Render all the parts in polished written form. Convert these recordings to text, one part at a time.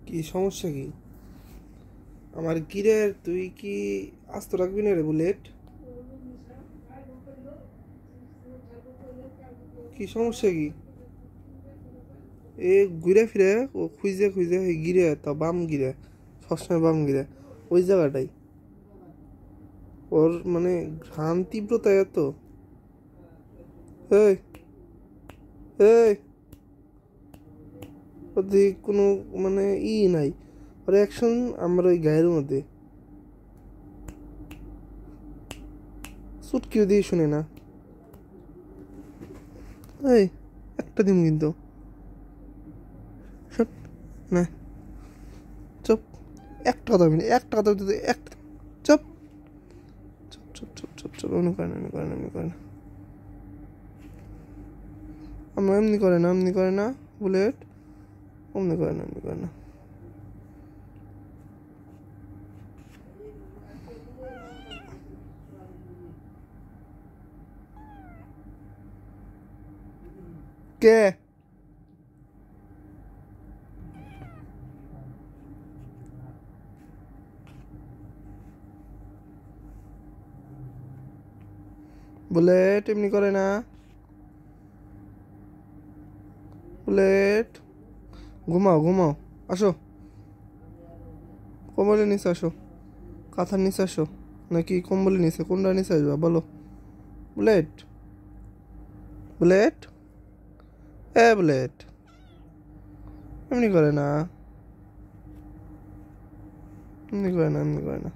কি সমস্যা কি? আমার কিরে, তুই কি আস্ত রাখবি না রে বুলেট? কি সমস্যা কি? এ ঘুরে ফিরে ও খুঁজে খুঁজে ওই গিরে তা বাম গিরে, সবসময় বাম গিরে ওই জায়গাটাই ওর মানে ঘ্রাণ তীব্রতা এত। এই এই ওদের কোনো মানে নাই ওর অ্যাকশন আমার ওই গায়ের মধ্যে চুটকিও দিয়ে শুনে না। এই একটা দিন কিন্তু সব না, চুপ। একটা কথা বলি, একটা কথা বলতে একটা চুপ চুপ চুপ চুপ চুপ চুপ। এমনি করে না, এমনি করে না, এমনি করে না। আমার এমনি করে না, এমনি করে না বুলেট, এমনি করে না, এমনি করে না। কে? বুলেট এমনি করে না, বুলেট। ঘুমাও ঘুমাও, আসো কম্বলের নিচে আসো, কাঁথার নিচে আসো, নাকি কম্বলের নিচে, কোনটা নিচে আসবা বলো? বুলেট, বুলেট, এ বুলেট, এমনি করে না, এমনি করে না, এমনি করে না।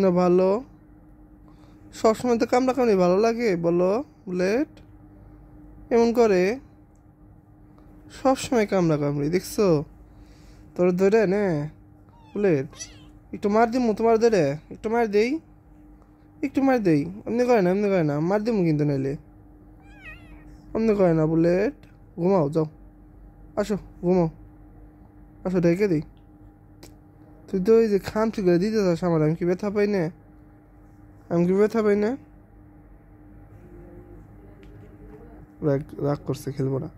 না ভালো, সবসময় তো কামড়া কামড়ি ভালো লাগে বলো বুলেট? এমন করে সবসময় কামড়া কামড়ি দেখছো? তোর ধরে নে বুলেট, একটু মার দিমু তোমার ধরে, একটু মার দেই, একটু মার দেই। এমনি করে না, এমনি করে না, মার দিমু কিন্তু নাইলে। এমনি করে না বুলেট, ঘুমাও যাও, আসো ঘুমাও, আসো ডেকে দিই। তুই তো ওই যে খামচি করে দিতে চাস আমার, আমি কি ব্যথা পাই না? আমি কি ব্যথা পাই না? রাগ রাগ করছে, খেলবো না।